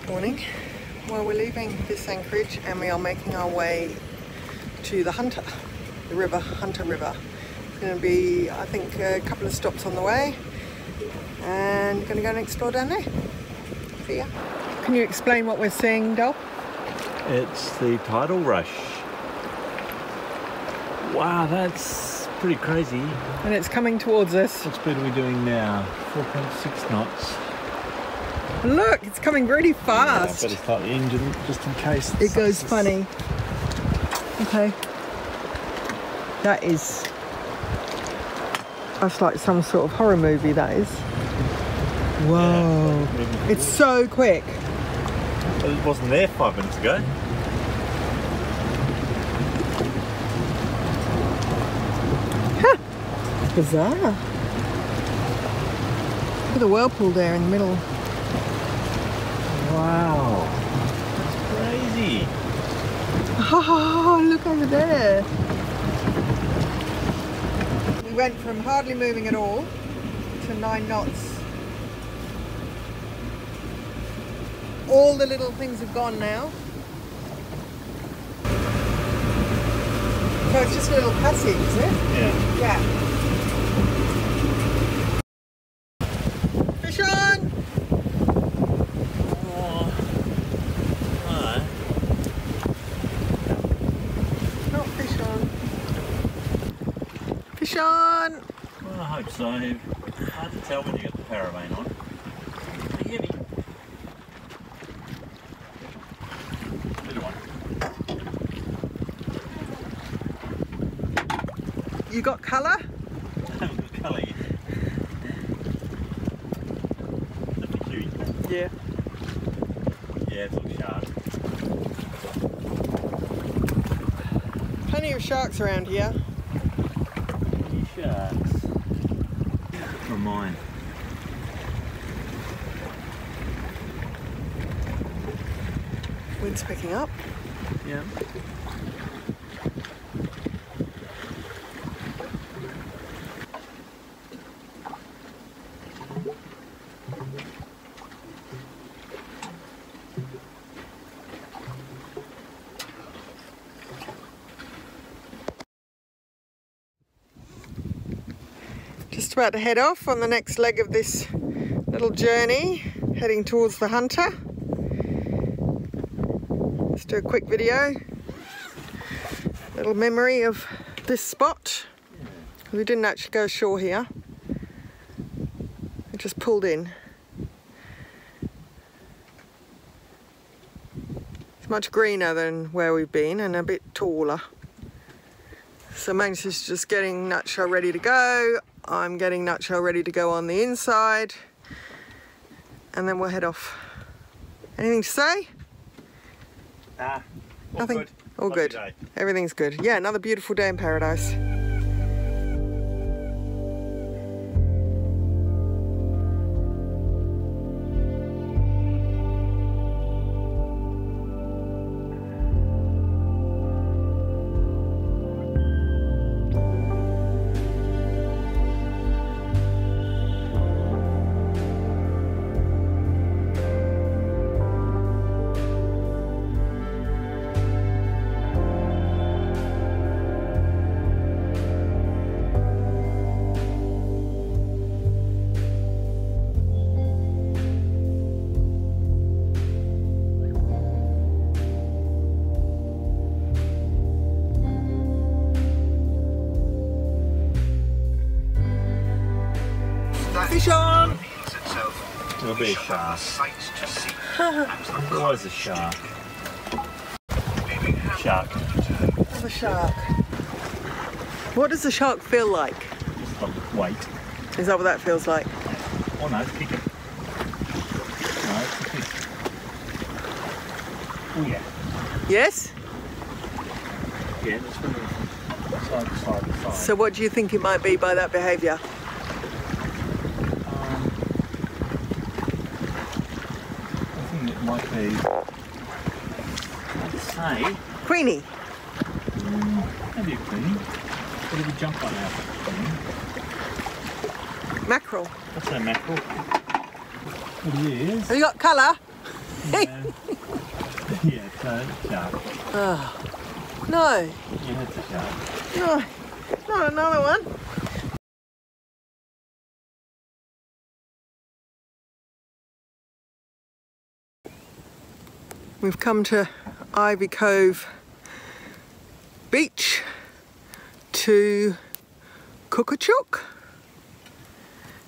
Morning. Well, we're leaving this anchorage and we are making our way to the Hunter, the river, Hunter River. It's going to be, I think, a couple of stops on the way and going to go and explore down there. See ya. Can you explain what we're seeing, Del? It's the tidal rush. Wow, that's pretty crazy. And it's coming towards us. What speed are we doing now? 4.6 knots. Look, it's coming really fast. Yeah, better start the engine just in case. It goes funny. Okay. That's like some sort of horror movie, that is. Whoa. Yeah, it's so quick. Well, it wasn't there 5 minutes ago. Huh. Bizarre. Look at the whirlpool there in the middle. Wow, that's crazy. Oh, look over there. We went from hardly moving at all to 9 knots. All the little things have gone now. So it's just a little passage, is it? Yeah. Yeah. Fish on! On. Well, I hope so. Hard to tell when you get the paravan on. Pretty heavy. Little one. You got colour? I haven't got colour yet. That'd be huge. Yeah. Yeah, it's all sharp. Plenty of sharks around here. Sharks. For mine. Wind's picking up. Yeah. Just about to head off on the next leg of this little journey, heading towards the Hunter. Let's do a quick video. Little memory of this spot. We didn't actually go ashore here. We just pulled in. It's much greener than where we've been and a bit taller. So Magnus is just getting nutshell ready to go. I'm getting nutshell ready to go on the inside. And then we'll head off. Anything to say? Nah, all nothing. Good. All Lovely good. Day. Everything's good. Yeah, another beautiful day in paradise. Fish on! It'll be a shark. Always a shark. Shark. Another shark. What does the shark feel like? Just like weight. Is that what that feels like? Oh no, it's kicking. No, it's a fish. Oh yeah. Yes? Yeah, it's from side to side to side. So what do you think it might be by that behaviour? Might be, I'd say, Queenie. Maybe a queenie. What did we jump on now? Mackerel. That's no mackerel. It is. Have you got colour? Yeah, it's a shark. Oh. No. Yeah, it's a shark. No. Not another one. We've come to Ivy Cove beach to cook a chook.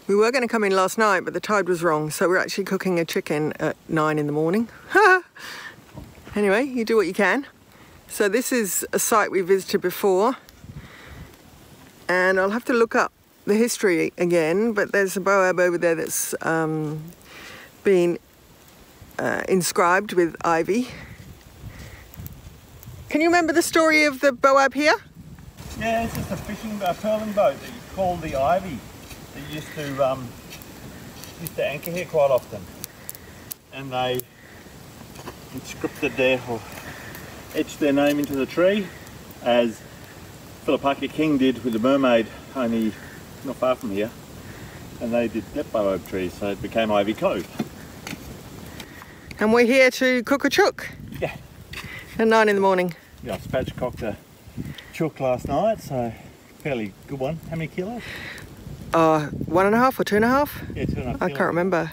We were going to come in last night, but the tide was wrong, so we're actually cooking a chicken at 9 in the morning. Anyway, you do what you can. So this is a site we visited before, and I'll have to look up the history again, but there's a boab over there that's been inscribed with ivy. Can you remember the story of the boab here? Yeah, it's just a fishing pearling boat that you call the Ivy. They used to anchor here quite often, and they inscripted there or etched their name into the tree, as Philip Parker King did with the mermaid, only not far from here, and they did that boab tree, so it became Ivy Cove. And we're here to cook a chook. Yeah. At 9 in the morning. Yeah, I spatchcocked a chook last night, so fairly good one. How many kilos? 1.5 or 2.5? Yeah, 2.5 kilos. I can't remember.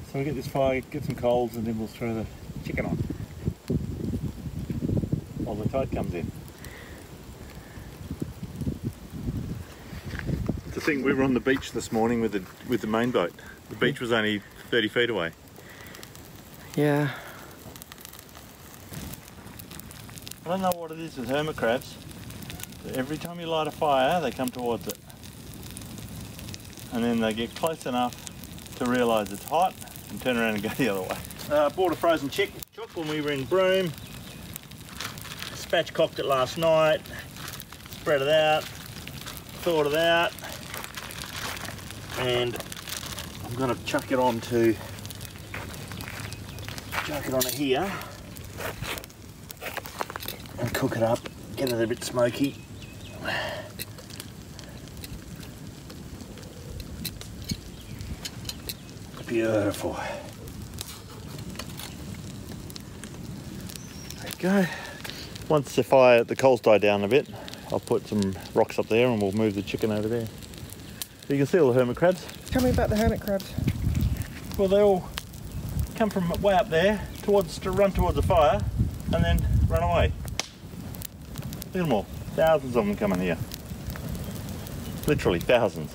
So we'll get this fire, get some coals, and then we'll throw the chicken on while the tide comes in. The thing, we were on the beach this morning with the main boat. The beach was only 30 feet away. Yeah. I don't know what it is with hermit crabs, but every time you light a fire, they come towards it. And then they get close enough to realise it's hot and turn around and go the other way. Bought a frozen chook when we were in Broome. Spatchcocked it last night, spread it out, thawed it out, and I'm going to chuck it onto here and cook it up, get it a bit smoky. Beautiful. There you go. Once the coals die down a bit, I'll put some rocks up there and we'll move the chicken over there. So you can see all the hermit crabs. Tell me about the hermit crabs. Well, they all come from way up there to run towards the fire and then run away. Look at them all. Thousands of them coming here. Literally thousands.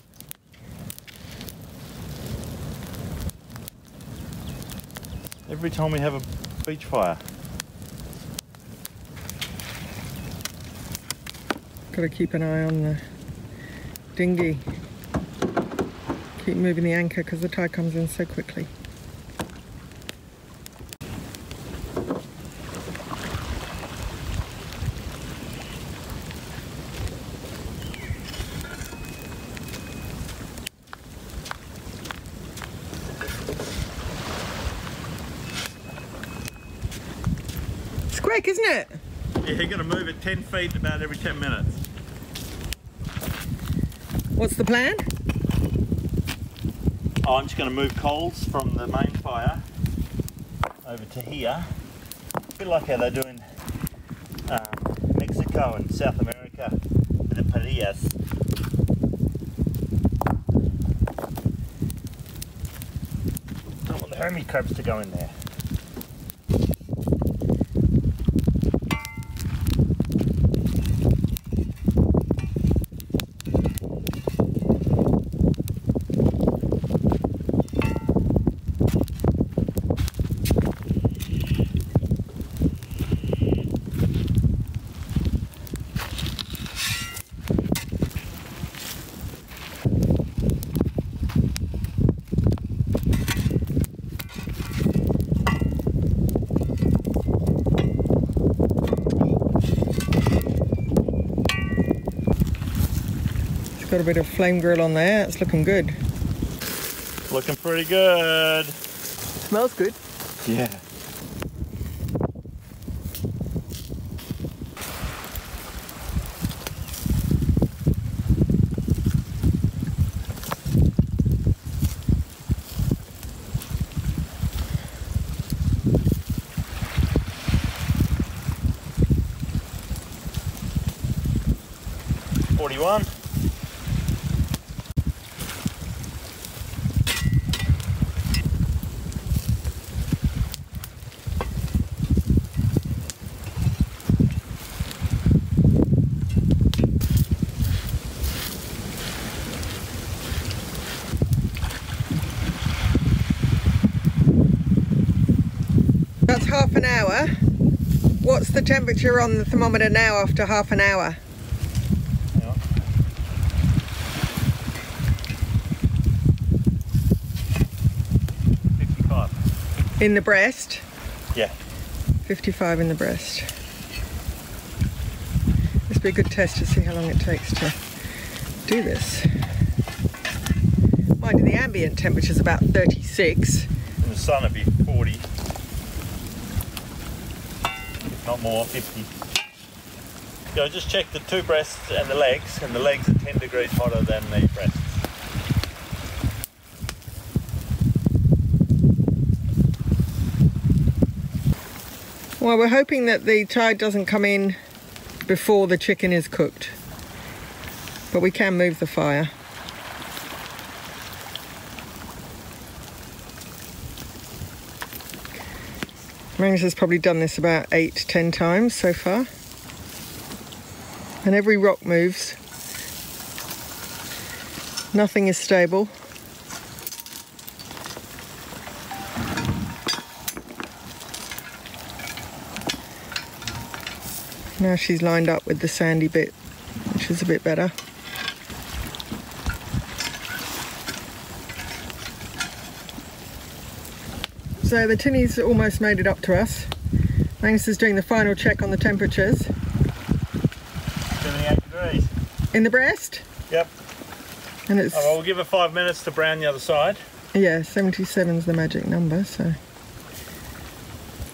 Every time we have a beach fire. Got to keep an eye on the dinghy. Keep moving the anchor because the tide comes in so quickly. It's quick, isn't it? Yeah, you've got to move it 10 feet about every 10 minutes. What's the plan? Oh, I'm just going to move coals from the main fire over to here. A bit like how they do in Mexico and South America with the parillas. Don't want the hermit crabs to go in there. Got a bit of flame grill on there, it's looking good. Looking pretty good. Smells good. Yeah. 41. That's half an hour. What's the temperature on the thermometer now after half an hour? Yeah. 55. In the breast? Yeah. 55 in the breast. This will be a good test to see how long it takes to do this. Mind you, the ambient temperature is about 36. In the sun it'd be 40. Not more, 50. Yeah, just check the two breasts and the legs are 10 degrees hotter than the breasts. Well, we're hoping that the tide doesn't come in before the chicken is cooked, but we can move the fire. Magnus has probably done this about 8-10 times so far. And every rock moves. Nothing is stable. Now she's lined up with the sandy bit, which is a bit better. So the tinny's almost made it up to us. Magnus is doing the final check on the temperatures. 78 degrees. In the breast? Yep. And it's... Oh, well, we'll give it 5 minutes to brown the other side. Yeah, 77's the magic number, so...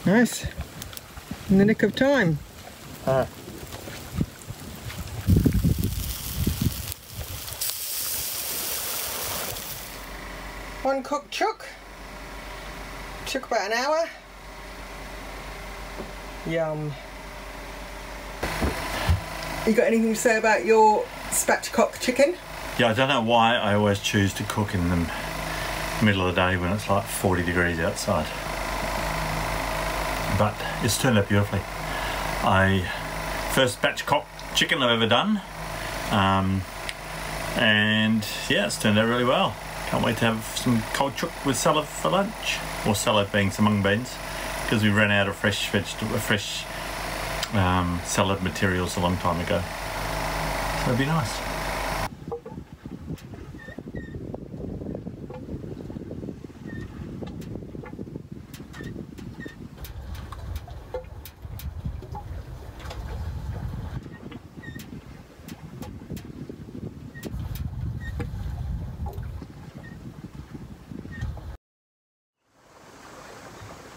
Nice. In the nick of time. One cooked chook. Took about an hour. Yum. You got anything to say about your spatchcock chicken? Yeah, I don't know why I always choose to cook in the middle of the day when it's like 40 degrees outside. But it's turned out beautifully. First spatchcock chicken I've ever done. And yeah, it's turned out really well. Can't wait to have some cold chook with salad for lunch. Or salad being some mung beans, because we ran out of fresh salad materials a long time ago. So it'd be nice.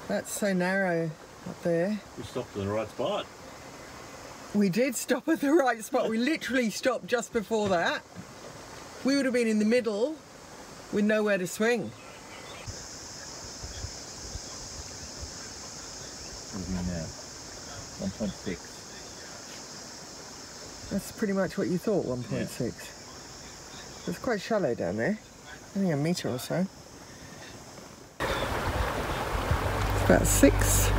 That's so narrow up there. We stopped at the right spot. We did stop at the right spot. We literally stopped just before that. We would have been in the middle with nowhere to swing. What do we now? 1.6. That's pretty much what you thought, 1.6. Yeah. It's quite shallow down there. I think a metre or so. It's about 6.